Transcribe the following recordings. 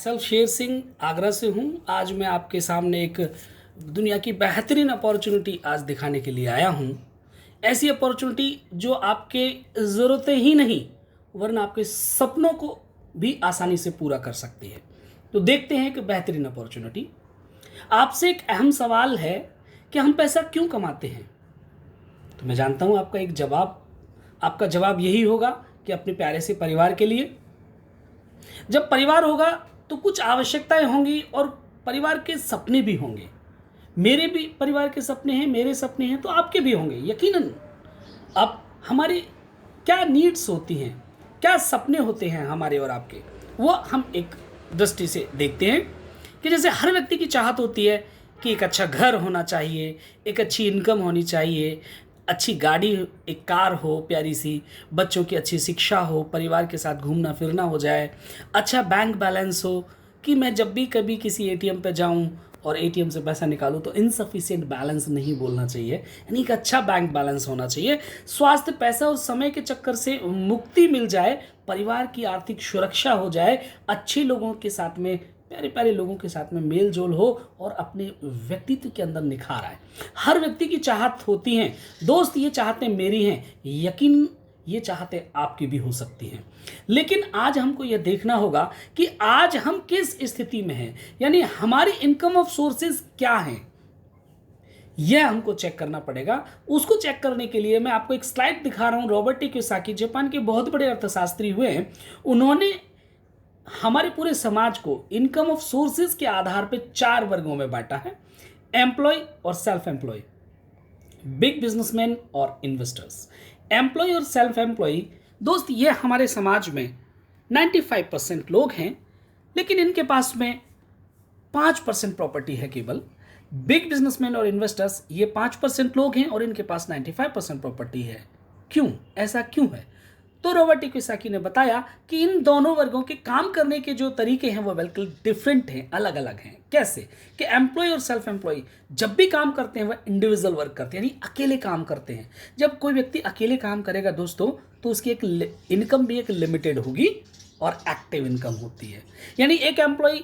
Self Sher Singh Agra से हूँ। आज मैं आपके सामने एक दुनिया की बेहतरीन अपॉर्चुनिटी आज दिखाने के लिए आया हूँ। ऐसी अपॉर्चुनिटी जो आपके ज़रूरतें ही नहीं वरना आपके सपनों को भी आसानी से पूरा कर सकती है। तो देखते हैं कि बेहतरीन अपॉर्चुनिटी। आपसे एक अहम सवाल है कि हम पैसा क्यों कमाते हैं। तो मैं जानता हूँ आपका जवाब यही होगा कि अपने प्यारे से परिवार के लिए। जब परिवार होगा तो कुछ आवश्यकताएं होंगी और परिवार के सपने भी होंगे। मेरे भी परिवार के सपने हैं, मेरे सपने हैं, तो आपके भी होंगे यकीनन। अब हमारी क्या नीड्स होती हैं, क्या सपने होते हैं हमारे और आपके, वो हम एक दृष्टि से देखते हैं कि जैसे हर व्यक्ति की चाहत होती है कि एक अच्छा घर होना चाहिए, एक अच्छी इनकम होनी चाहिए, अच्छी गाड़ी, एक कार हो प्यारी सी, बच्चों की अच्छी शिक्षा हो, परिवार के साथ घूमना फिरना हो जाए, अच्छा बैंक बैलेंस हो कि मैं जब भी कभी किसी एटीएम पे जाऊं और एटीएम से पैसा निकालूं तो इनसफिशिएंट बैलेंस नहीं बोलना चाहिए, यानी एक अच्छा बैंक बैलेंस होना चाहिए। स्वास्थ्य, पैसा और समय के चक्कर से मुक्ति मिल जाए, परिवार की आर्थिक सुरक्षा हो जाए, अच्छे लोगों के साथ में, प्यारे प्यारे लोगों के साथ में मेल जोल हो और अपने व्यक्तित्व के अंदर निखार आए। हर व्यक्ति की चाहत होती हैं दोस्त, ये चाहतें मेरी हैं, यकीन ये चाहतें आपकी भी हो सकती हैं। लेकिन आज हमको यह देखना होगा कि आज हम किस स्थिति में हैं, यानी हमारी इनकम ऑफ सोर्सेज क्या हैं, यह हमको चेक करना पड़ेगा। उसको चेक करने के लिए मैं आपको एक स्लाइड दिखा रहा हूं। रॉबर्ट कियोसाकी जापान के बहुत बड़े अर्थशास्त्री हुए हैं। उन्होंने हमारे पूरे समाज को इनकम ऑफ सोर्सेज के आधार पर 4 वर्गों में बांटा है: एम्प्लॉय और सेल्फ एम्प्लॉय, बिग बिजनेसमैन और इन्वेस्टर्स। एम्प्लॉय और सेल्फ एम्प्लॉय दोस्त, ये हमारे समाज में 95% लोग हैं, लेकिन इनके पास में 5% प्रॉपर्टी है केवल। बिग बिजनेसमैन और इन्वेस्टर्स, ये 5% लोग हैं और इनके पास 95% प्रॉपर्टी है। क्यों, ऐसा क्यों है? तो रॉबर्ट कियोसाकी ने बताया कि इन दोनों वर्गों के काम करने के जो तरीके हैं वो बिल्कुल डिफरेंट हैं, अलग अलग हैं। कैसे कि एम्प्लॉय और सेल्फ एम्प्लॉय जब भी काम करते हैं वह इंडिविजुअल वर्क करते हैं, यानी अकेले काम करते हैं। जब कोई व्यक्ति अकेले काम करेगा दोस्तों, तो उसकी एक इनकम भी एक लिमिटेड होगी और एक्टिव इनकम होती है। यानी एक एम्प्लॉय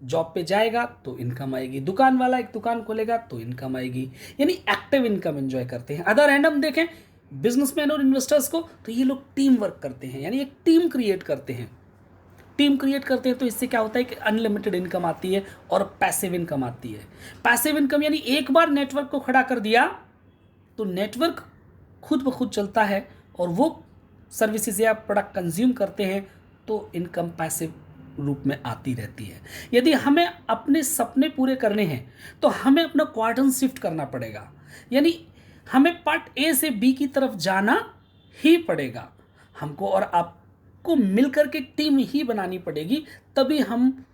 जॉब पे जाएगा तो इनकम आएगी, दुकान वाला एक दुकान खोलेगा तो इनकम आएगी, यानी एक्टिव इनकम एंजॉय करते हैं। अदर हैंड हम देखें बिजनेसमैन और इन्वेस्टर्स को, तो ये लोग टीम वर्क करते हैं, यानी एक टीम क्रिएट करते हैं। टीम क्रिएट करते हैं तो इससे क्या होता है कि अनलिमिटेड इनकम आती है और पैसिव इनकम आती है। पैसिव इनकम यानी एक बार नेटवर्क को खड़ा कर दिया तो नेटवर्क खुद ब खुद चलता है और वो सर्विसेज या प्रोडक्ट कंज्यूम करते हैं तो इनकम पैसिव रूप में आती रहती है। यदि हमें अपने सपने पूरे करने हैं तो हमें अपना क्वाड्रेंट शिफ्ट करना पड़ेगा, यानी हमें पार्ट ए से बी की तरफ जाना ही पड़ेगा। हमको और आपको मिलकर के टीम ही बनानी पड़ेगी, तभी हम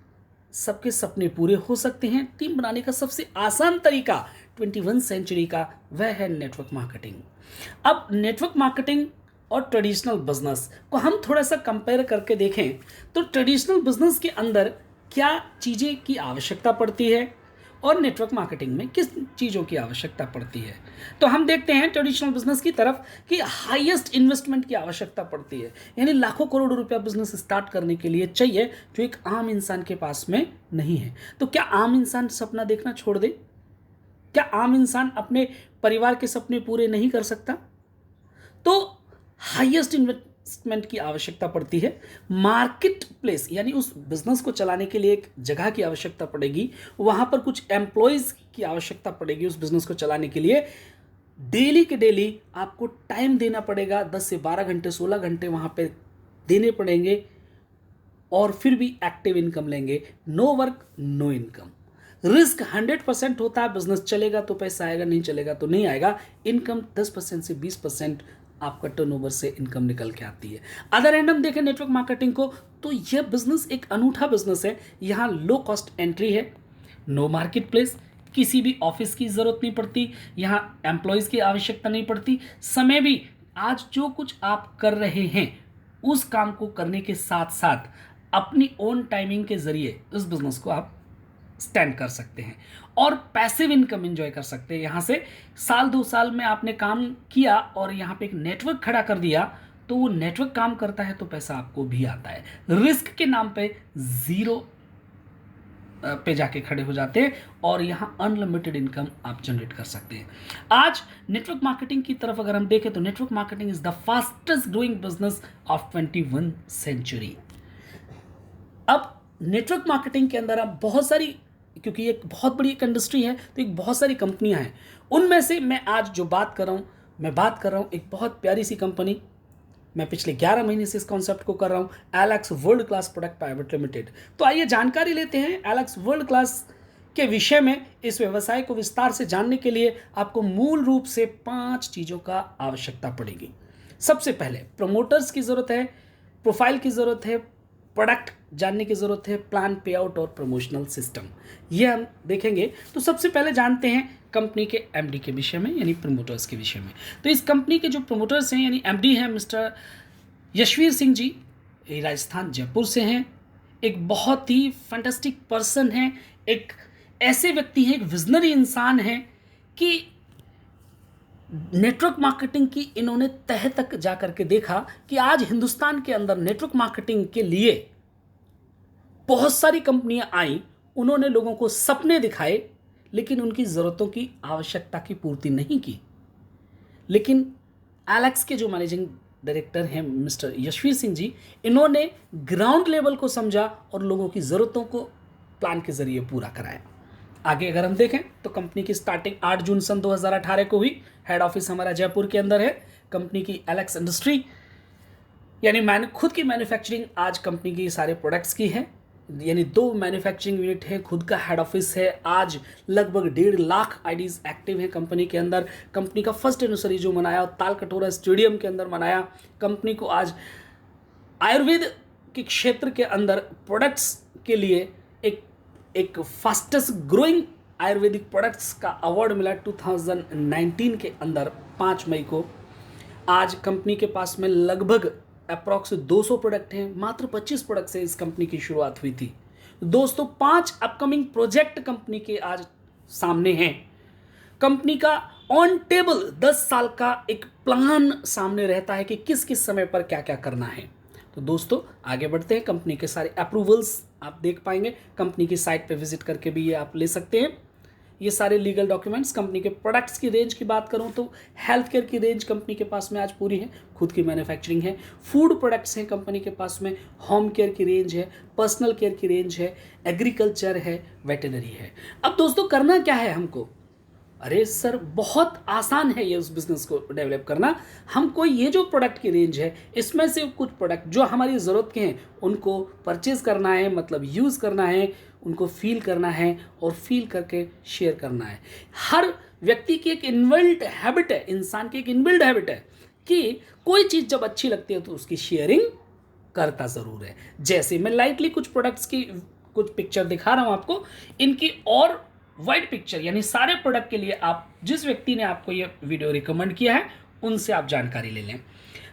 सबके सपने पूरे हो सकते हैं। टीम बनाने का सबसे आसान तरीका 21 सेंचुरी का वह है नेटवर्क मार्केटिंग। अब नेटवर्क मार्केटिंग और ट्रेडिशनल बिजनेस को हम थोड़ा सा कंपेयर करके देखें तो ट्रेडिशनल बिजनेस के अंदर क्या चीज़ें की आवश्यकता पड़ती है और नेटवर्क मार्केटिंग में किस चीज़ों की आवश्यकता पड़ती है। तो हम देखते हैं ट्रेडिशनल बिजनेस की तरफ कि हाईएस्ट इन्वेस्टमेंट की आवश्यकता पड़ती है, यानी लाखों करोड़ रुपया बिजनेस स्टार्ट करने के लिए चाहिए, जो एक आम इंसान के पास में नहीं है। तो क्या आम इंसान सपना देखना छोड़ दे? क्या आम इंसान अपने परिवार के सपने पूरे नहीं कर सकता? तो हाईएस्ट इन्वेस्टमेंट की आवश्यकता पड़ती है। मार्केट प्लेस, यानी उस बिजनेस को चलाने के लिए एक जगह की आवश्यकता पड़ेगी, वहां पर कुछ एम्प्लॉयज की आवश्यकता पड़ेगी उस बिजनेस को चलाने के लिए। डेली के डेली आपको टाइम देना पड़ेगा, 10 से 12 घंटे 16 घंटे वहां पे देने पड़ेंगे और फिर भी एक्टिव इनकम लेंगे। No work no income. Risk 100% होता है, बिजनेस चलेगा तो पैसा आएगा, नहीं चलेगा तो नहीं आएगा। इनकम 10% से 20% आपका टर्नओवर से इनकम निकल के आती है। अदर एंड हम देखें नेटवर्क मार्केटिंग को, तो यह बिजनेस एक अनूठा बिजनेस है। यहाँ लो कॉस्ट एंट्री है, नो मार्केट प्लेस, किसी भी ऑफिस की जरूरत नहीं पड़ती, यहाँ एम्प्लॉयज की आवश्यकता नहीं पड़ती। समय भी आज जो कुछ आप कर रहे हैं उस काम को करने के साथ साथ अपनी ओन टाइमिंग के जरिए उस बिजनेस को आप स्टैंड कर सकते हैं और पैसिव इनकम एंजॉय कर सकते हैं। यहाँ से साल 2 साल में आपने काम किया और यहाँ पे एक नेटवर्क खड़ा कर दिया तो वो नेटवर्क काम करता है तो पैसा आपको भी आता है। रिस्क के नाम पे जीरो पे जाके खड़े हो जाते हैं और यहाँ अनलिमिटेड इनकम आप जनरेट कर सकते हैं। आज नेटवर्क मार्केटिंग की तरफ अगर हम देखें तो network marketing is the fastest growing business of 21 century. अब नेटवर्क मार्केटिंग के अंदर आप बहुत सारी, क्योंकि ये एक बहुत बड़ी एक इंडस्ट्री है तो एक बहुत सारी कंपनियां हैं, उनमें से मैं आज जो बात कर रहा हूँ, मैं बात कर रहा हूँ एक बहुत प्यारी सी कंपनी। मैं पिछले 11 महीने से इस कॉन्सेप्ट को कर रहा हूँ, Alex world class product private limited. तो आइए जानकारी लेते हैं एलेक्स वर्ल्ड क्लास के विषय में। इस व्यवसाय को विस्तार से जानने के लिए आपको मूल रूप से 5 चीज़ों का आवश्यकता पड़ेगी। सबसे पहले प्रमोटर्स की ज़रूरत है, प्रोफाइल की ज़रूरत है, प्रोडक्ट जानने की ज़रूरत है, प्लान, पे आउट और प्रमोशनल सिस्टम, ये हम देखेंगे। तो सबसे पहले जानते हैं कंपनी के एमडी के विषय में, यानी प्रमोटर्स के विषय में। तो इस कंपनी के जो प्रमोटर्स हैं यानी एमडी हैं मिस्टर यशवीर सिंह जी, ये राजस्थान जयपुर से हैं। एक बहुत ही फैंटास्टिक पर्सन हैं, एक ऐसे व्यक्ति हैं, एक विजनरी इंसान हैं कि नेटवर्क मार्केटिंग की इन्होंने तह तक जा करके देखा कि आज हिंदुस्तान के अंदर नेटवर्क मार्केटिंग के लिए बहुत सारी कंपनियां आई, उन्होंने लोगों को सपने दिखाए लेकिन उनकी ज़रूरतों की आवश्यकता की पूर्ति नहीं की। लेकिन एलेक्स के जो मैनेजिंग डायरेक्टर हैं मिस्टर यशवीर सिंह जी, इन्होंने ग्राउंड लेवल को समझा और लोगों की ज़रूरतों को प्लान के ज़रिए पूरा कराया। आगे अगर हम देखें तो कंपनी की स्टार्टिंग 8 जून सन 2018 को हुई। हेड ऑफिस हमारा जयपुर के अंदर है। कंपनी की एलेक्स इंडस्ट्री यानी खुद की मैन्युफैक्चरिंग आज कंपनी की सारे प्रोडक्ट्स की है, यानी 2 मैन्युफैक्चरिंग यूनिट है, खुद का हेड ऑफिस है। आज लगभग 1.5 लाख आईडीज एक्टिव हैं कंपनी के अंदर। कंपनी का फर्स्ट एनिवर्सरी जो मनाया ताल कटोरा स्टेडियम के अंदर मनाया। कंपनी को आज आयुर्वेद के क्षेत्र के अंदर प्रोडक्ट्स के लिए एक फास्टेस्ट ग्रोइंग आयुर्वेदिक प्रोडक्ट्स का अवार्ड मिला 2019 के अंदर 5 मई को। आज कंपनी के पास में लगभग अप्रॉक्स 200 प्रोडक्ट हैं। मात्र 25 प्रोडक्ट से इस कंपनी की शुरुआत हुई थी। दोस्तों 5 अपकमिंग प्रोजेक्ट कंपनी के आज सामने हैं। कंपनी का ऑन टेबल 10 साल का एक प्लान सामने रहता है कि किस किस समय पर क्या क्या करना है। तो दोस्तों आगे बढ़ते हैं। कंपनी के सारे अप्रूवल्स आप देख पाएंगे, कंपनी की साइट पे विजिट करके भी ये आप ले सकते हैं। ये सारे लीगल डॉक्यूमेंट्स। कंपनी के प्रोडक्ट्स की रेंज की बात करूं तो हेल्थ केयर की रेंज कंपनी के पास में आज पूरी है, खुद की मैन्युफैक्चरिंग है। फूड प्रोडक्ट्स हैं कंपनी के पास में, होम केयर की रेंज है, पर्सनल केयर की रेंज है, एग्रीकल्चर है, वेटनरी है। अब दोस्तों करना क्या है हमको? अरे सर बहुत आसान है ये उस बिज़नेस को डेवलप करना। हमको ये जो प्रोडक्ट की रेंज है इसमें से कुछ प्रोडक्ट जो हमारी ज़रूरत के हैं उनको परचेज़ करना है, मतलब यूज़ करना है, उनको फील करना है और फील करके शेयर करना है। हर व्यक्ति की एक इनबिल्ट हैबिट है, इंसान की एक इनबिल्ट हैबिट है कि कोई चीज़ जब अच्छी लगती है तो उसकी शेयरिंग करता ज़रूर है। जैसे मैं लाइटली कुछ प्रोडक्ट्स की कुछ पिक्चर दिखा रहा हूँ आपको, इनकी और वाइड पिक्चर यानी सारे प्रोडक्ट के लिए आप जिस व्यक्ति ने आपको ये वीडियो रिकमेंड किया है उनसे आप जानकारी ले लें।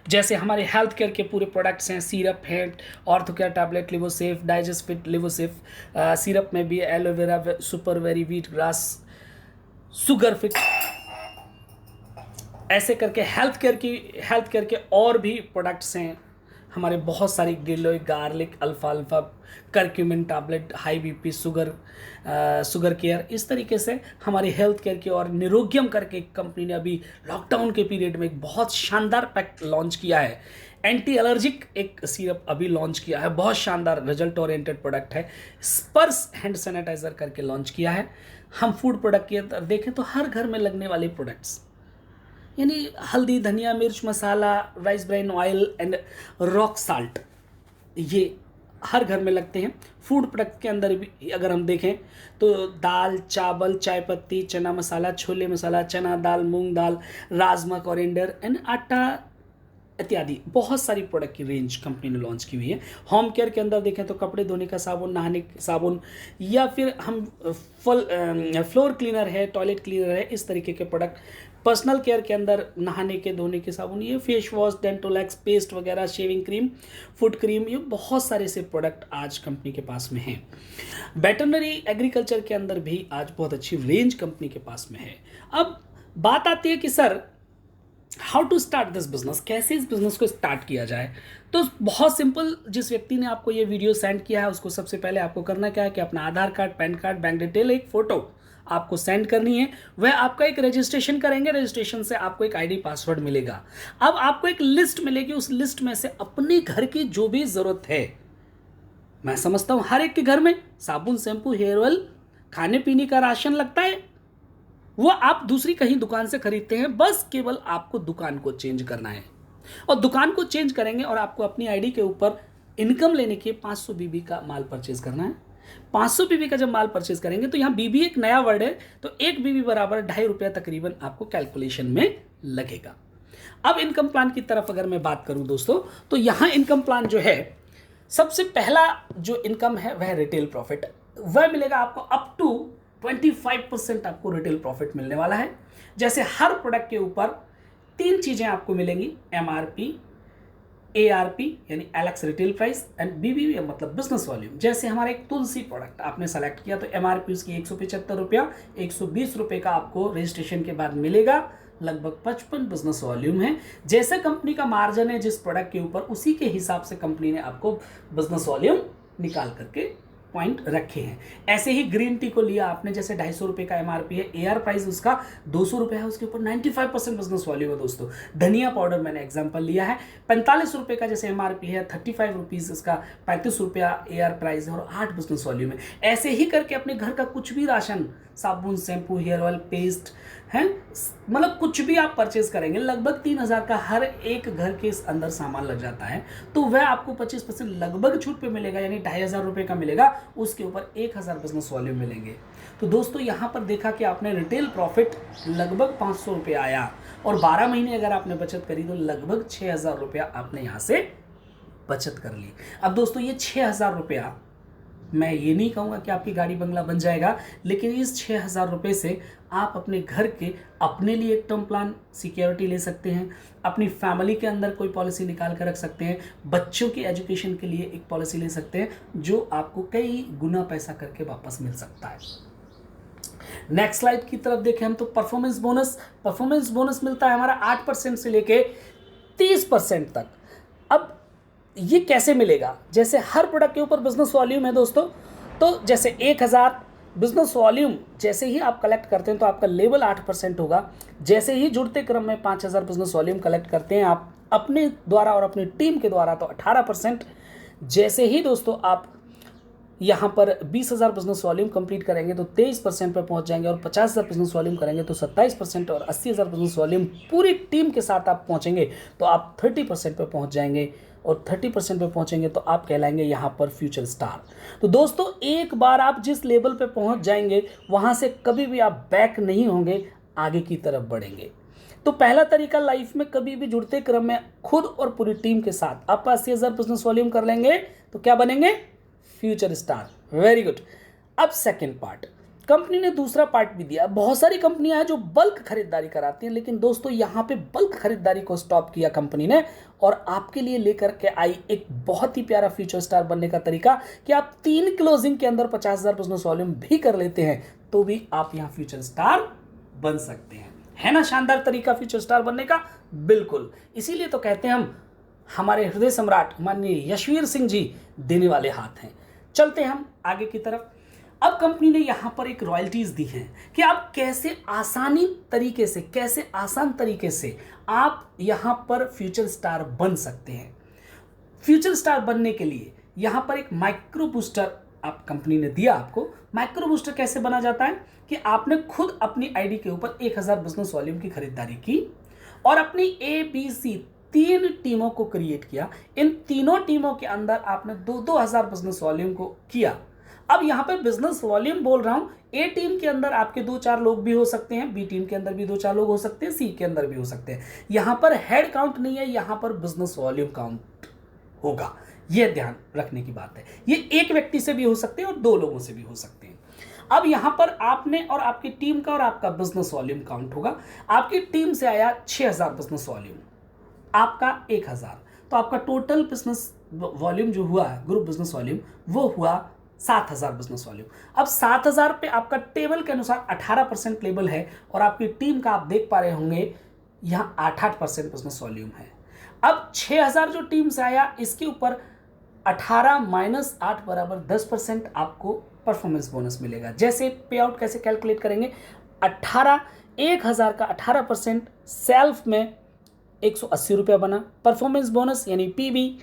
जैसे हमारे हेल्थ केयर के पूरे प्रोडक्ट्स हैं, सिरप है, Orthocare tablet, Livosafe, digest fit Livosafe, syrup में भी aloe vera, super very wheat grass, sugar fit, ऐसे करके हेल्थ केयर के और भी प्रोडक्ट्स हैं हमारे बहुत सारी। Giloy garlic, alpha curcumin tablet, high BP, sugar care, इस तरीके से हमारी हेल्थ केयर की। और निरोग्यम करके कंपनी ने अभी लॉकडाउन के पीरियड में एक बहुत शानदार पैक लॉन्च किया है। एंटी एलर्जिक एक सिरप अभी लॉन्च किया है, बहुत शानदार रिजल्ट ओरिएंटेड प्रोडक्ट है। स्पर्श हैंड सैनिटाइजर करके लॉन्च किया है। हम फूड प्रोडक्ट की तरफ देखें तो हर घर में लगने वाले प्रोडक्ट्स यानी हल्दी, धनिया, मिर्च मसाला, rice bran oil and rock salt, ये हर घर में लगते हैं। फूड प्रोडक्ट के अंदर भी अगर हम देखें तो दाल, चावल, चाय पत्ती, चना मसाला, छोले मसाला, चना दाल, मूंग दाल, राजमा, कोरिएंडर एंड आटा इत्यादि बहुत सारी प्रोडक्ट की रेंज कंपनी ने लॉन्च की हुई है। होम केयर के अंदर देखें तो कपड़े धोने का साबुन, नहाने का साबुन, या फिर हम फ्लोर क्लीनर है, टॉयलेट क्लीनर है, इस तरीके के प्रोडक्ट। पर्सनल केयर के अंदर नहाने के धोने के साबुन, ये फेस वॉश, डेंटोलैक्स, पेस्ट वगैरह, शेविंग क्रीम, फुट क्रीम, ये बहुत सारे से प्रोडक्ट आज कंपनी के पास में हैं। वेटरनरी एग्रीकल्चर के अंदर भी आज बहुत अच्छी रेंज कंपनी के पास में है। अब बात आती है कि sir how to start this business, कैसे इस बिजनेस को स्टार्ट किया जाए। तो बहुत सिंपल, जिस व्यक्ति ने आपको ये वीडियो सेंड किया है उसको सबसे पहले आपको करना क्या है कि अपना Aadhaar card, PAN card, bank detail, एक फोटो आपको सेंड करनी है। वह आपका एक रजिस्ट्रेशन करेंगे, रजिस्ट्रेशन से आपको एक आईडी पासवर्ड मिलेगा। अब आपको एक लिस्ट मिलेगी, उस लिस्ट में से अपने घर की जो भी जरूरत है, मैं समझता हूं हर एक के घर में साबुन, शैम्पू, हेयर ऑयल, खाने पीने का राशन लगता है, वो आप दूसरी कहीं दुकान से खरीदते हैं। बस केवल आपको दुकान को चेंज करना है, और दुकान को चेंज करेंगे और आपको अपनी आईडी के ऊपर इनकम लेने के 500 बीबी का माल परचेज करना है। 500 बीबी का जब माल परचेज करेंगे तो यहाँ बीबी एक नया वर्ड है, तो एक बीबी बराबर ₹2.5 तकरीबन आपको कैलकुलेशन में लगेगा। अब इनकम प्लान की तरफ अगर मैं बात करूं दोस्तों, तो यहाँ इनकम प्लान जो है, सबसे पहला जो इनकम है वह रिटेल प्रॉफिट, वह मिलेगा आपको अप टू 25% आपको रिटेल प्रॉफिट मिलने वाला है। जैसे हर प्रोडक्ट के ऊपर 3 चीजें आपको मिलेंगी, MRP, ARP यानी Alex retail price, and BBV मतलब बिजनेस वॉल्यूम। जैसे हमारा एक तुलसी प्रोडक्ट आपने सेलेक्ट किया तो MRP उसकी ₹175, ₹120 का आपको रजिस्ट्रेशन के बाद मिलेगा, लगभग 55 बिजनेस वॉल्यूम है। जैसे कंपनी का मार्जिन है जिस प्रोडक्ट के ऊपर, उसी के हिसाब से कंपनी ने आपको बिजनेस वॉल्यूम निकाल करके पॉइंट रखे हैं। ऐसे ही ग्रीन टी को लिया आपने, जैसे ₹250 का MRP है, AR प्राइस उसका ₹200 है, उसके ऊपर 95% बिजनेस वॉल्यूम है दोस्तों। धनिया पाउडर मैंने एग्जांपल लिया है, ₹45 का जैसे MRP है, ₹35 इसका, ₹35 AR प्राइस है और 8 बिजनेस वॉल्यूम है। ऐसे ही करके अपने घर का कुछ भी राशन, साबुन, शैम्पू, हेयर ऑयल, पेस्ट है, मतलब कुछ भी आप परचेज करेंगे, लगभग 3000 का हर एक घर के इस अंदर सामान लग जाता है, तो वह आपको 25% लगभग छूट पे मिलेगा, यानी ₹2500 का मिलेगा, उसके ऊपर 1000 बिजनेस वॉल्यूम मिलेंगे। तो दोस्तों यहाँ पर देखा कि आपने रिटेल प्रॉफिट लगभग ₹500 आया, और 12 महीने अगर आपने बचत करी तो लगभग ₹6000 आपने यहाँ से बचत कर ली। अब दोस्तों ये ₹6000, मैं ये नहीं कहूँगा कि आपकी गाड़ी बंगला बन जाएगा, लेकिन इस ₹6000 से आप अपने घर के अपने लिए एक टर्म प्लान सिक्योरिटी ले सकते हैं, अपनी फैमिली के अंदर कोई पॉलिसी निकाल कर रख सकते हैं, बच्चों की एजुकेशन के लिए एक पॉलिसी ले सकते हैं, जो आपको कई गुना पैसा करके वापस मिल सकता है। नेक्स्ट स्लाइड की तरफ देखें हम, तो परफॉर्मेंस बोनस मिलता है हमारा 8% से लेके 30% तक। अब ये कैसे मिलेगा, जैसे हर प्रोडक्ट के ऊपर बिजनेस वॉल्यूम है दोस्तों, तो जैसे 1000 बिजनेस वॉल्यूम जैसे ही आप कलेक्ट करते हैं तो आपका लेवल 8% होगा। जैसे ही जुड़ते क्रम में 5000 बिजनेस वॉल्यूम कलेक्ट करते हैं आप अपने द्वारा और अपनी टीम के द्वारा, तो 18%। जैसे ही दोस्तों आप यहाँ पर 20,000 बिजनेस वॉल्यूम कंप्लीट करेंगे तो 23% पर पहुँच जाएंगे, और 50,000 बिजनेस वॉल्यूम करेंगे तो 27%, और 80,000 बिजनेस वॉल्यूम पूरी टीम के साथ आप पहुँचेंगे तो आप 30% पर पहुँच जाएंगे, और 30% पे पहुंचेंगे तो आप कहलाएंगे यहाँ पर फ्यूचर स्टार। तो दोस्तों एक बार आप जिस लेवल पे पहुंच जाएंगे वहाँ से कभी भी आप बैक नहीं होंगे, आगे की तरफ बढ़ेंगे। तो पहला तरीका, लाइफ में कभी भी जुड़ते क्रम में खुद और पूरी टीम के साथ आप 80,000 बिजनेस वॉल्यूम कर लेंगे तो क्या बनेंगे, फ्यूचर स्टार। Very good. अब सेकेंड पार्ट, कंपनी ने दूसरा पार्ट भी दिया। बहुत सारी कंपनियां हैं जो बल्क खरीदारी कराती हैं, लेकिन दोस्तों यहाँ पे बल्क खरीदारी को स्टॉप किया कंपनी ने, और आपके लिए लेकर के आई एक बहुत ही प्यारा फ्यूचर स्टार बनने का तरीका कि आप 3 क्लोजिंग के अंदर 50,000 बिजनेस वॉल्यूम भी कर लेते हैं तो भी आप यहाँ फ्यूचर स्टार बन सकते हैं। है ना शानदार तरीका फ्यूचर स्टार बनने का? बिल्कुल। इसीलिए तो कहते हैं हम, हमारे हृदय सम्राट माननीय यशवीर सिंह जी देने वाले हाथ हैं। चलते हैं हम आगे की तरफ। अब कंपनी ने यहां पर एक रॉयल्टीज दी हैं कि आप कैसे आसान तरीके से आप यहां पर फ्यूचर स्टार बन सकते हैं। फ्यूचर स्टार बनने के लिए यहां पर एक माइक्रो बूस्टर आप कंपनी ने दिया आपको। माइक्रो बूस्टर कैसे बना जाता है कि आपने खुद अपनी आईडी के ऊपर 1000 बिजनेस वॉल्यूम की खरीदारी की और अपनी ABC 3 टीमों को क्रिएट किया। इन तीनों टीमों के अंदर आपने 2-2 हजार बिजनेस वॉल्यूम को किया। अब यहां पे बिजनेस वॉल्यूम बोल रहा हूं, ए टीम के अंदर आपके 2-4 लोग भी हो सकते हैं, बी टीम के अंदर भी 2-4 लोग हो सकते हैं, सी के अंदर भी हो सकते हैं। यहां पर हेड काउंट नहीं है, यहां पर बिजनेस वॉल्यूम काउंट होगा। यह ध्यान रखने की बात है। ये एक व्यक्ति से भी हो सकते हैं और 2 लोगों से भी हो सकते हैं। अब यहां पर आपने और आपकी टीम का और आपका बिजनेस वॉल्यूम काउंट होगा। आपकी टीम से आया 6000 बिजनेस वॉल्यूम, आपका 1000, तो आपका टोटल बिजनेस वॉल्यूम जो हुआ, ग्रुप बिजनेस वॉल्यूम, वो हुआ 7000 बिजनेस वॉल्यूम। अब 7000 पे आपका टेबल के अनुसार 18% लेवल है और आपकी टीम का आप देख पा रहे होंगे यहाँ 8% बिजनेस वॉल्यूम है। अब 6000 जो टीम से आया, इसके ऊपर 18 माइनस 8 बराबर 10% आपको परफॉर्मेंस बोनस मिलेगा। जैसे पे आउट कैसे कैलकुलेट करेंगे, 1000 का 18% सेल्फ में 180 रुपया बना, परफॉर्मेंस बोनस यानी पीबी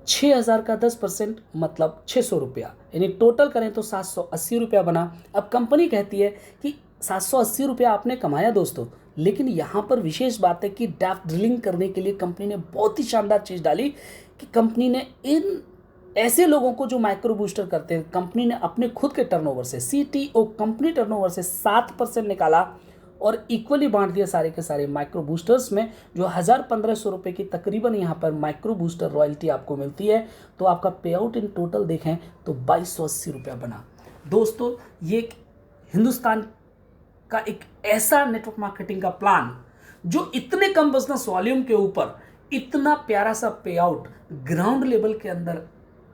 6000 का 10% मतलब 600 रुपया, यानी टोटल करें तो 780 रुपया बना। अब कंपनी कहती है कि 780 रुपया आपने कमाया दोस्तों, लेकिन यहाँ पर विशेष बात है कि डेप्थ ड्रिलिंग करने के लिए कंपनी ने बहुत ही शानदार चीज़ डाली कि कंपनी ने इन ऐसे लोगों को जो माइक्रो बूस्टर करते हैं, कंपनी ने अपने खुद के टर्नओवर से, सीटीओ कंपनी टर्नओवर से 7% निकाला और इक्वली बांट दिया सारे के सारे माइक्रो बूस्टर्स में, जो 1500 रुपये की तकरीबन यहाँ पर माइक्रो बूस्टर रॉयल्टी आपको मिलती है। तो आपका पे आउट इन टोटल देखें तो 2280 रुपया बना। दोस्तों ये हिंदुस्तान का एक ऐसा नेटवर्क मार्केटिंग का प्लान जो इतने कम बिजनेस वॉल्यूम के ऊपर इतना प्यारा सा पे आउट ग्राउंड लेवल के अंदर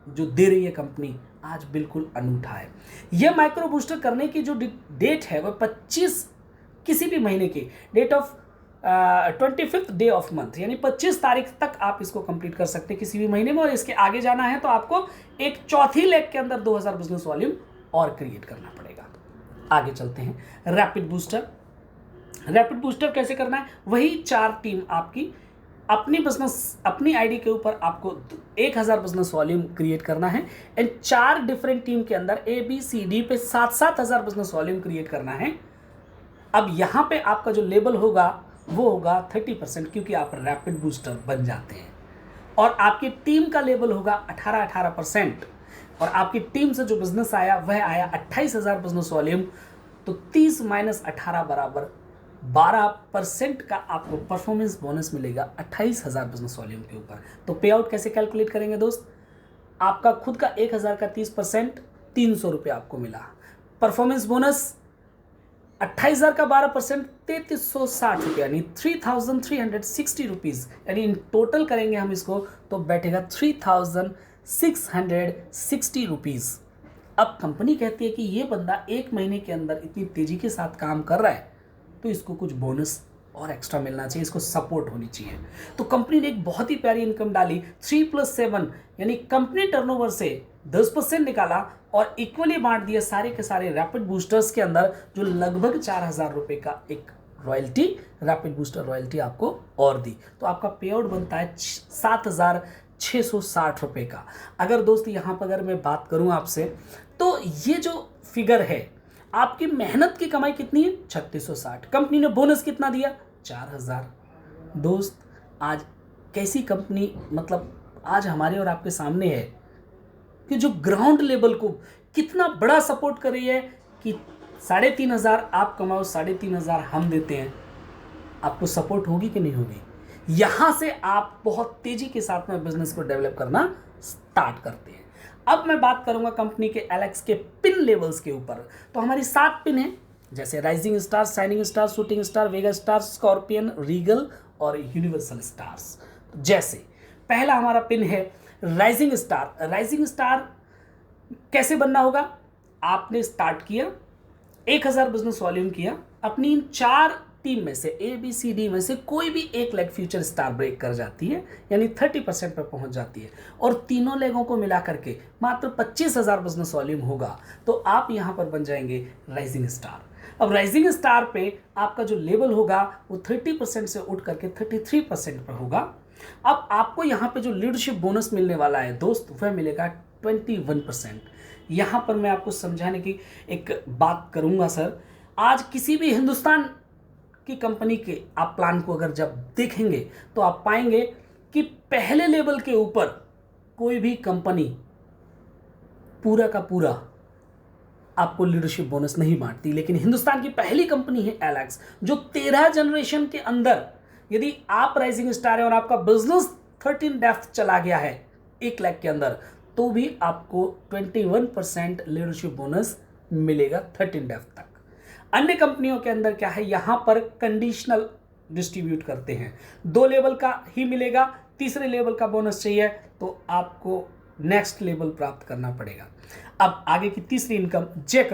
जो दे रही है कंपनी, आज बिल्कुल अनूठा है। यह माइक्रो बूस्टर करने की जो डेट है वह 25 किसी भी महीने की date of 25th day of month, यानी 25 तारीख तक आप इसको कंप्लीट कर सकते हैं किसी भी महीने में। और इसके आगे जाना है तो आपको एक चौथी लेग के अंदर 2000 बिजनेस वॉल्यूम और क्रिएट करना पड़ेगा। आगे चलते हैं। रैपिड बूस्टर, रैपिड बूस्टर कैसे करना है, वही 4 टीम आपकी अपनी बिजनेस अपनी आईडी के ऊपर आपको 1000 बिजनेस वॉल्यूम क्रिएट करना है एंड 4 डिफरेंट टीम के अंदर ABCD पे 7,000 बिजनेस वॉल्यूम क्रिएट करना है। अब यहाँ पे आपका जो लेवल होगा वो होगा 30%, क्योंकि आप रैपिड बूस्टर बन जाते हैं। और आपकी टीम का लेवल होगा 18% और आपकी टीम से जो बिजनेस आया वह आया 28,000 बिजनेस वॉल्यूम। तो 30 माइनस 18 बराबर 12% का आपको परफॉर्मेंस बोनस मिलेगा 28,000 बिजनेस वॉल्यूम के ऊपर। तो पे आउट कैसे कैलकुलेट करेंगे दोस्त, आपका खुद का 1000 का 30% 300 रुपये आपको मिला, परफॉर्मेंस बोनस 28,000 का 12% 3360 रुपये यानी 3,360 रुपीज़, यानी इन टोटल करेंगे हम इसको तो बैठेगा 3,660 रुपीज़। अब कंपनी कहती है कि ये बंदा एक महीने के अंदर इतनी तेज़ी के साथ काम कर रहा है तो इसको कुछ बोनस और एक्स्ट्रा मिलना चाहिए, इसको सपोर्ट होनी चाहिए। तो कंपनी ने एक बहुत ही प्यारी इनकम डाली, 3+7 यानी कंपनी टर्नओवर से 10% निकाला और इक्वली बांट दिया सारे के सारे रैपिड बूस्टर्स के अंदर, जो लगभग 4,000 रुपये का एक रॉयल्टी, रैपिड बूस्टर रॉयल्टी आपको और दी। तो आपका पे आउट बनता है 7,660 रुपये का। अगर दोस्त यहाँ पर अगर मैं बात करूँ आपसे, तो ये जो फिगर है आपकी मेहनत की कमाई कितनी है 3660, कंपनी ने बोनस कितना दिया 4000। दोस्त आज कैसी कंपनी मतलब आज हमारे और आपके सामने है कि जो ग्राउंड लेवल को कितना बड़ा सपोर्ट कर रही है कि 3,500 आप कमाओ, 3,500 हम देते हैं। आपको सपोर्ट होगी कि नहीं होगी, यहाँ से आप बहुत तेजी के साथ में बिजनेस को डेवलप करना स्टार्ट करते हैं। अब मैं बात करूंगा कंपनी के एलेक्स के पिन लेवल्स के ऊपर। तो हमारी 7 पिन है, जैसे rising star, shining star, shooting star, Vega star, scorpion, regal और यूनिवर्सल स्टार्स। जैसे पहला हमारा पिन है राइजिंग स्टार। राइजिंग स्टार कैसे बनना होगा, आपने स्टार्ट किया 1000 बिजनेस वॉल्यूम किया, अपनी इन 4 टीम में से ABCD में से कोई भी एक लेग फ्यूचर स्टार ब्रेक कर जाती है, यानी 30% पर पहुंच जाती है और तीनों लेगों को मिला करके मात्र 25,000 बिजनेस वॉल्यूम होगा, तो आप यहां पर बन जाएंगे राइजिंग स्टार। अब राइजिंग स्टार पे आपका जो लेवल होगा वो 30% से उठ करके 33% पर होगा। अब आपको यहाँ पे जो लीडरशिप बोनस मिलने वाला है दोस्त, वह मिलेगा 21%। यहाँ पर मैं आपको समझाने की एक बात करूँगा सर, आज किसी भी हिंदुस्तान की कंपनी के आप प्लान को अगर जब देखेंगे तो आप पाएंगे कि पहले लेवल के ऊपर कोई भी कंपनी पूरा का पूरा आपको लीडरशिप बोनस नहीं बांटती, लेकिन हिंदुस्तान की पहली कंपनी है एलेक्स, जो 13 जनरेशन के अंदर यदि आप राइजिंग स्टार है और आपका बिजनेस 13 डेप्थ चला गया है 1 लाख के अंदर, तो भी आपको 21% लीडरशिप बोनस मिलेगा 13 डेप्थ तक। अन्य कंपनियों के अंदर क्या है, यहां पर कंडीशनल डिस्ट्रीब्यूट करते हैं, 2 लेवल का ही मिलेगा, तीसरे लेवल का बोनस चाहिए तो आपको नेक्स्ट लेवल प्राप्त करना पड़ेगा। अब आगे की तीसरी income jack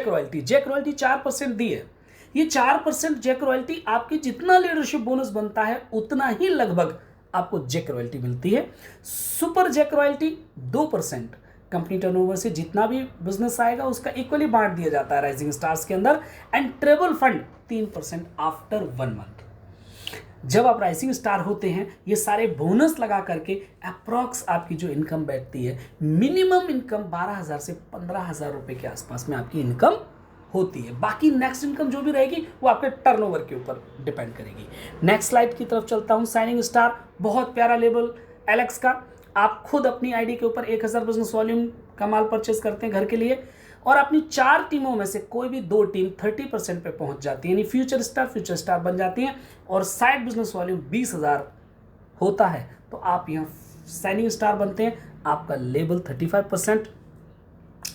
royalty. Jack royalty 4% दी है, ये 4% जैक रॉयल्टी आपकी जितना लीडरशिप बोनस बनता है उतना ही लगभग आपको जैक रॉयल्टी मिलती है। Super jack royalty 2%, company turnover से जितना भी बिजनेस आएगा उसका इक्वली बांट दिया जाता है राइजिंग स्टार्स के अंदर। And travel fund 3% after 1 month. जब आप राइजिंग स्टार होते हैं ये सारे बोनस लगा करके अप्रॉक्स आपकी जो इनकम बैठती है, मिनिमम इनकम 12,000 से 15,000 रुपए के आसपास में आपकी इनकम होती है। बाकी नेक्स्ट इनकम जो भी रहेगी वो आपके टर्नओवर के ऊपर डिपेंड करेगी। नेक्स्ट स्लाइड की तरफ चलता हूं। साइनिंग स्टार बहुत प्यारा लेबल एलेक्स का। आप खुद अपनी आईडी के ऊपर 1000 बिजनेस वॉल्यूम का माल परचेस करते हैं घर के लिए और अपनी 4 टीमों में से कोई भी 2 टीम 30% पे पहुंच जाती है, यानी फ्यूचर स्टार बन जाती हैं और साइड बिजनेस वॉल्यूम 20,000 होता है तो आप यहाँ साइनिंग स्टार बनते हैं। आपका लेबल 35%।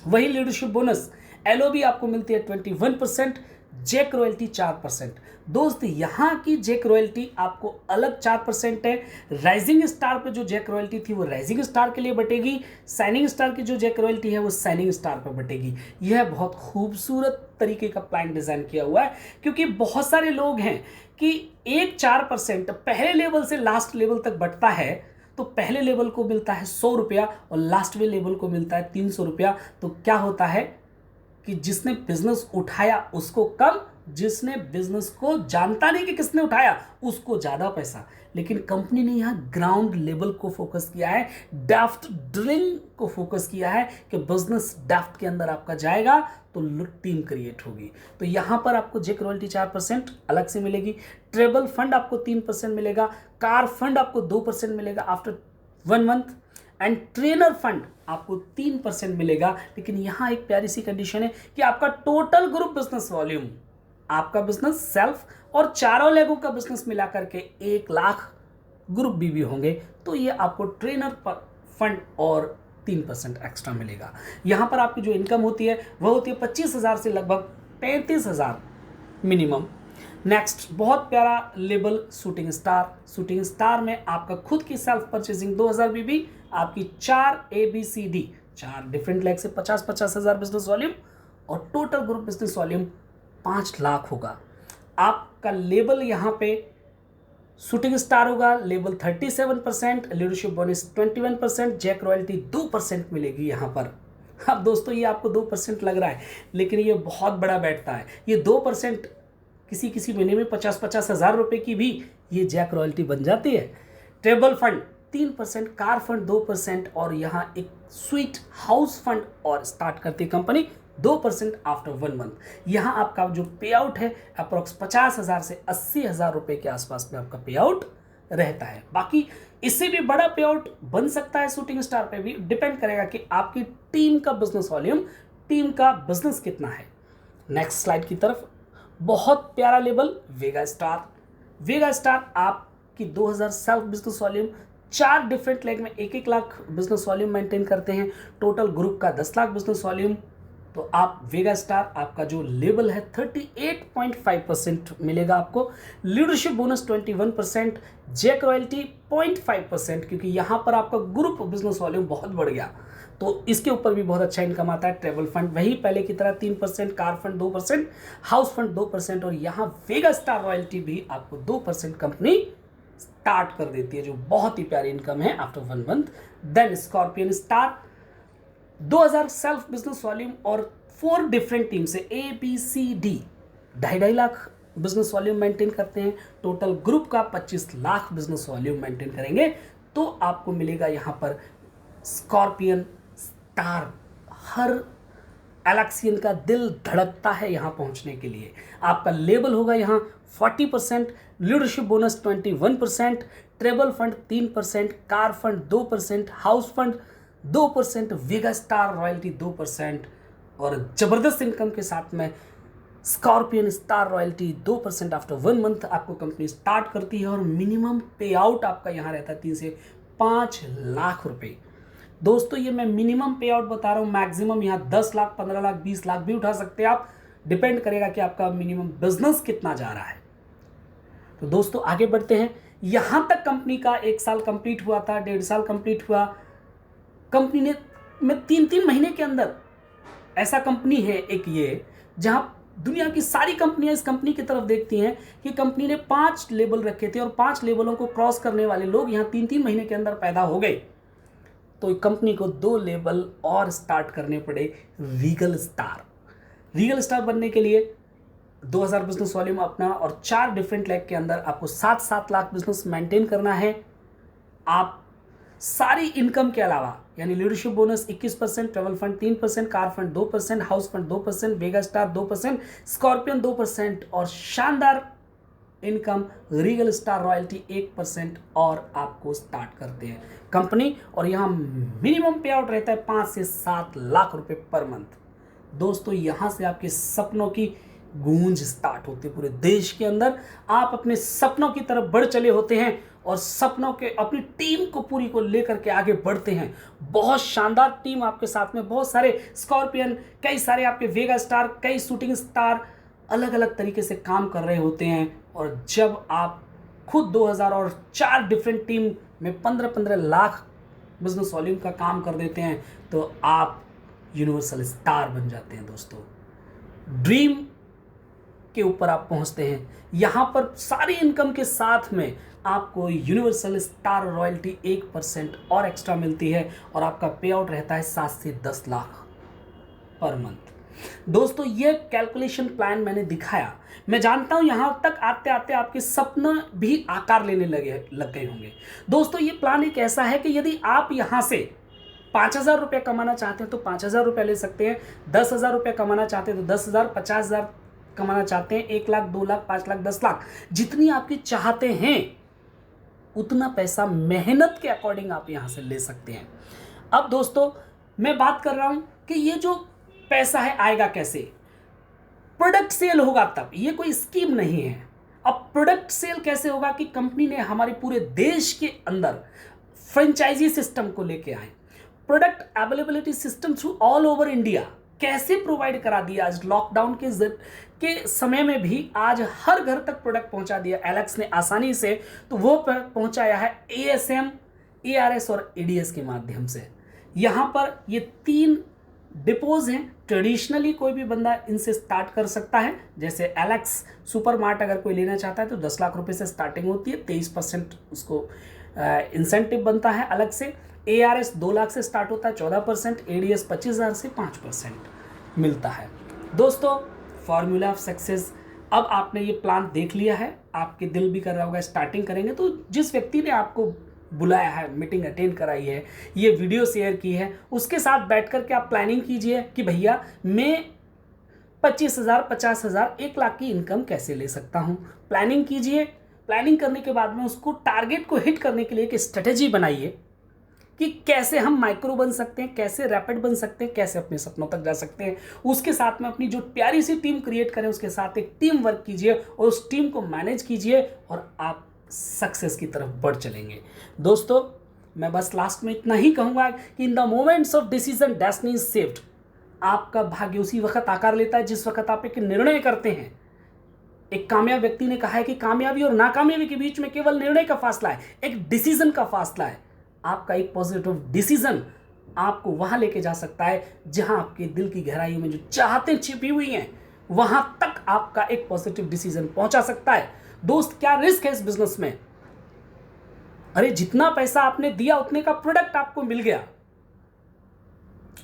वही लीडरशिप बोनस एलओबी आपको मिलती है 21%, जैक रॉयल्टी 4%। दोस्त यहाँ की जैक रॉयल्टी आपको अलग 4% है। राइजिंग स्टार पे जो जैक रॉयल्टी थी वो राइजिंग स्टार के लिए बटेगी, साइनिंग स्टार की जो जैक रॉयल्टी है वो साइनिंग स्टार पे बटेगी। यह बहुत खूबसूरत तरीके का प्लान डिजाइन किया हुआ है क्योंकि बहुत सारे लोग हैं कि एक 4% पहले लेवल से लास्ट लेवल तक बटता है तो पहले लेवल को मिलता है 100 रुपया और लास्ट में लेवल को मिलता है 300 रुपया। तो क्या होता है कि जिसने बिजनेस उठाया उसको कम, जिसने बिजनेस को जानता नहीं कि किसने उठाया उसको ज्यादा पैसा। लेकिन कंपनी ने यहां ग्राउंड लेवल को फोकस किया है, डेप्थ ड्रिलिंग को फोकस किया है कि बिजनेस डेप्थ के अंदर आपका जाएगा तो टीम क्रिएट होगी। तो यहां पर आपको जैक रॉयल्टी 4% अलग से मिलेगी, ट्रेवल फंड आपको 3% मिलेगा, कार फंड आपको 2% मिलेगा after 1 month and trainer fund आपको 3% मिलेगा। लेकिन यहां एक प्यारी सी कंडीशन है कि आपका टोटल ग्रुप बिजनेस वॉल्यूम, आपका बिजनेस सेल्फ और चारों लेगों का बिजनेस मिला करके 1 लाख ग्रुप भी होंगे तो ये आपको ट्रेनर फंड और 3% एक्स्ट्रा मिलेगा। यहां पर आपकी जो इनकम होती है वह होती है 25,000 से लगभग 35,000 मिनिमम। नेक्स्ट बहुत प्यारा label shooting star. Shooting star में आपका खुद की सेल्फ परचेजिंग 2000 बीबी, आपकी 4 ABCD 4 डिफरेंट लेग से 50-50 हजार बिजनेस वॉल्यूम और total group business volume 5 lakh होगा। आपका लेबल यहाँ पे शूटिंग स्टार होगा, लेबल 37%, लीडरशिप बोनस 21%, जैक रॉयल्टी 2% मिलेगी यहाँ पर। अब दोस्तों ये आपको 2% लग रहा है लेकिन ये बहुत बड़ा बैठता है। ये 2% किसी किसी महीने में 50-50 हजार रुपए की भी ये जैक रॉयल्टी बन जाती है। ट्रेवल फंड 3%, कार फंड 2% और यहाँ एक स्वीट हाउस फंड और स्टार्ट करती है कंपनी 2% आफ्टर 1 मंथ। यहाँ आपका जो पे आउट है अप्रोक्स 50,000 से 80,000 रुपए के आसपास में आपका पे आउट रहता है। बाकी इससे भी बड़ा पे आउट बन सकता है शूटिंग स्टार पे भी, डिपेंड करेगा कि आपकी टीम का बिजनेस वॉल्यूम, टीम का बिजनेस कितना है। नेक्स्ट स्लाइड की तरफ बहुत प्यारा लेबल वेगा स्टार। वेगा स्टार आपकी 2000 self business volume, 4 different leg में 1-1 लाख बिजनेस वॉल्यूम मेंटेन करते हैं, टोटल ग्रुप का 10 लाख बिजनेस वॉल्यूम। तो आप वेगा स्टार आपका जो लेवल है 38.5% मिलेगा आपको, लीडरशिप बोनस 21%, जैक रॉयल्टी 0.5% क्योंकि यहां पर आपका ग्रुप बिजनेस वॉल्यूम बहुत बढ़ गया तो इसके ऊपर भी बहुत अच्छा इनकम आता है। ट्रेवल फंड वही पहले की तरह 3%, कार फंड 2%, हाउस फंड 2% और यहाँ वेगा स्टार रॉयल्टी भी आपको 2% कंपनी स्टार्ट कर देती है जो बहुत ही प्यारी इनकम है after 1 month. Then scorpion star 2000 self business volume और 4 डिफरेंट टीम से ABCD 2.5 lakh business volume maintain करते हैं, टोटल ग्रुप का 25 लाख बिजनेस वॉल्यूम मेंटेन करेंगे तो आपको मिलेगा यहाँ पर स्कॉर्पियन स्टार। हर एलेक्सियन का दिल धड़कता है यहाँ पहुँचने के लिए। आपका लेवल होगा यहाँ 40%, leadership bonus 21%, travel fund 3%, car fund 2%, house fund 2%, वेगा स्टार रॉयल्टी 2% और जबरदस्त इनकम के साथ में scorpion star royalty 2% after 1 month आपको कंपनी स्टार्ट करती है और मिनिमम पे आउट आपका यहाँ रहता है 3 से 5 लाख रुपए। दोस्तों ये मैं मिनिमम पे आउट बता रहा हूँ, मैक्सिमम यहाँ 10 लाख, 15 लाख, 20 लाख भी उठा सकते हैं आप, डिपेंड करेगा कि आपका मिनिमम बिजनेस कितना जा रहा है। तो दोस्तों आगे बढ़ते हैं। यहां तक कंपनी का 1 साल कंप्लीट हुआ था, 1.5 साल कंप्लीट हुआ। कंपनी ने में 3-3 महीने के अंदर ऐसा कंपनी है एक ये जहां दुनिया की सारी कंपनियां इस कंपनी की तरफ देखती हैं कि कंपनी ने 5 लेबल रखे थे और 5 लेबलों को क्रॉस करने वाले लोग यहाँ 3-3 महीने के अंदर पैदा हो गए। तो कंपनी को 2 लेबल और स्टार्ट करने पड़े। रीगल स्टार बनने के लिए 2000 बिजनेस वॉल्यूम अपना और 4 डिफरेंट लेग के अंदर आपको 7-7 लाख बिजनेस मेंटेन करना है। आप सारी इनकम के अलावा यानी leadership bonus 21%, travel fund 3%, car fund 2%, house fund 2%, वेगा स्टार 2%, स्कॉर्पियन 2% और शानदार इनकम रीगल स्टार रॉयल्टी 1% और आपको स्टार्ट करते हैं कंपनी। और यहाँ मिनिमम पे आउट रहता है 5 से 7 लाख रुपए पर मंथ। दोस्तों यहाँ से आपके सपनों की गूंज स्टार्ट होती है पूरे देश के अंदर। आप अपने सपनों की तरफ बढ़ चले होते हैं और सपनों के अपनी टीम को पूरी को लेकर के आगे बढ़ते हैं। बहुत शानदार टीम आपके साथ में, बहुत सारे स्कॉर्पियन, कई सारे आपके वेगा स्टार, कई शूटिंग स्टार अलग अलग तरीके से काम कर रहे होते हैं। और जब आप खुद 2000 और 4 डिफरेंट टीम में 15-15 लाख बिजनेस वॉल्यूम का काम कर देते हैं तो आप यूनिवर्सल स्टार बन जाते हैं। दोस्तों ड्रीम के ऊपर आप पहुंचते हैं। यहां पर सारी इनकम के साथ में आपको यूनिवर्सल स्टार रॉयल्टी 1% और एक्स्ट्रा मिलती है और आपका पे आउट रहता है 7 से 10 लाख पर मंथ। दोस्तों ये कैलकुलेशन प्लान मैंने दिखाया। मैं जानता हूं यहां तक आते आते आपके सपने भी आकार लेने लग गए होंगे। दोस्तों ये प्लान एक ऐसा है कि यदि आप यहां से 5,000 रुपये कमाना चाहते हैं तो 5,000 रुपये ले सकते हैं, 10,000 रुपये कमाना चाहते हैं तो 10,000, 50,000 कमाना चाहते हैं 1 लाख, 2 लाख, 5 लाख, 10 लाख, जितनी आपकी चाहते हैं उतना पैसा मेहनत के अकॉर्डिंग आप यहां से ले सकते हैं। अब दोस्तों मैं बात कर रहा हूं कि ये जो पैसा है आएगा कैसे। प्रोडक्ट सेल होगा तब, ये कोई स्कीम नहीं है। अब प्रोडक्ट सेल कैसे होगा कि कंपनी ने हमारे पूरे देश के अंदर फ्रेंचाइजी सिस्टम को लेके आए, product availability system through all over India कैसे प्रोवाइड करा दिया। आज लॉकडाउन के समय में भी आज हर घर तक प्रोडक्ट पहुंचा दिया एलेक्स ने आसानी से। तो वो पहुंचाया है ASM, ARS और ADS के माध्यम से। यहां पर ये 3 डिपोज हैं। ट्रेडिशनली कोई भी बंदा इनसे स्टार्ट कर सकता है। जैसे एलेक्स सुपर मार्ट अगर कोई लेना चाहता है तो 10 लाख रुपए से स्टार्टिंग होती है, 23% उसको इंसेंटिव बनता है अलग से। ARS 2 लाख से स्टार्ट होता है, 14%, ADS 25,000 से 5% मिलता है। दोस्तों फॉर्मूला ऑफ सक्सेस, अब आपने ये प्लान देख लिया है, आपके दिल भी कर रहा होगा स्टार्टिंग करेंगे। तो जिस व्यक्ति ने आपको बुलाया है, मीटिंग अटेंड कराई है, ये वीडियो शेयर की है, उसके साथ बैठ कर के आप प्लानिंग कीजिए कि भैया मैं 25,000, 50,000, 1 लाख की इनकम कैसे ले सकता हूँ। प्लानिंग कीजिए। प्लानिंग करने के बाद में उसको टारगेट को हिट करने के लिए एक स्ट्रेटेजी बनाइए कि कैसे हम माइक्रो बन सकते हैं, कैसे रैपिड बन सकते हैं, कैसे अपने सपनों तक जा सकते हैं। उसके साथ में अपनी जो प्यारी सी टीम क्रिएट करें, उसके साथ एक टीम वर्क कीजिए और उस टीम को मैनेज कीजिए और आप सक्सेस की तरफ बढ़ चलेंगे। दोस्तों मैं बस लास्ट में इतना ही कहूँगा कि in the moments of decision destiny is saved. आपका भाग्य उसी वक्त आकार लेता है जिस वक्त आप एक निर्णय करते हैं। एक कामयाब व्यक्ति ने कहा है कि कामयाबी और नाकामयाबी के बीच में केवल निर्णय का फासला है, एक डिसीजन का फासला है। आपका एक पॉजिटिव डिसीजन आपको वहां लेके जा सकता है जहां आपके दिल की गहराइयों में जो चाहतें छिपी हुई हैं, वहां तक आपका एक पॉजिटिव डिसीजन पहुंचा सकता है। दोस्त क्या रिस्क है इस बिजनेस में? अरे जितना पैसा आपने दिया उतने का प्रोडक्ट आपको मिल गया,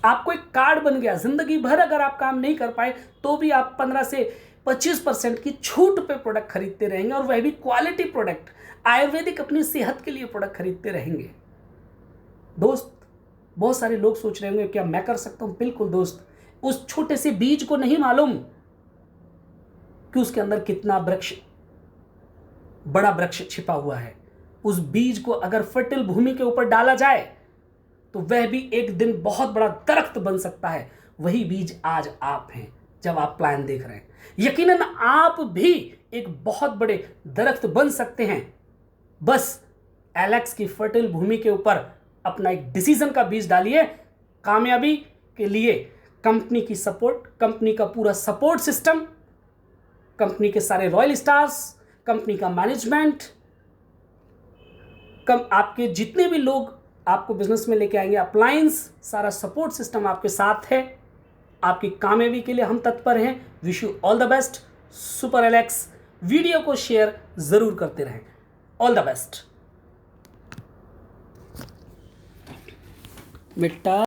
आपको एक कार्ड बन गया। जिंदगी भर अगर आप काम नहीं कर पाए तो भी आप 15 से 25% की छूट पे प्रोडक्ट खरीदते रहेंगे और वह भी क्वालिटी प्रोडक्ट, आयुर्वेदिक अपनी सेहत के लिए प्रोडक्ट खरीदते रहेंगे। दोस्त बहुत सारे लोग सोच रहे होंगे क्या मैं कर सकता हूं? बिल्कुल दोस्त, उस छोटे से बीज को नहीं मालूम कि उसके अंदर कितना बड़ा वृक्ष छिपा हुआ है। उस बीज को अगर फर्टिल भूमि के ऊपर डाला जाए तो वह भी एक दिन बहुत बड़ा दरख्त बन सकता है। वही बीज आज आप हैं जब आप प्लान देख रहे हैं। यकीनन आप भी एक बहुत बड़े दरख्त बन सकते हैं। बस एलेक्स की फर्टिल भूमि के ऊपर अपना एक डिसीजन का बीज डालिए। कामयाबी के लिए कंपनी की सपोर्ट, कंपनी का पूरा सपोर्ट सिस्टम, कंपनी के सारे रॉयल स्टार्स, कंपनी का मैनेजमेंट, आपके जितने भी लोग आपको बिजनेस में लेके आएंगे, अप्लायंस, सारा सपोर्ट सिस्टम आपके साथ है। आपकी कामयाबी के लिए हम तत्पर हैं। Wish you all the best. Super Alex video को शेयर ज़रूर करते रहें। ऑल द बेस्ट बेटा।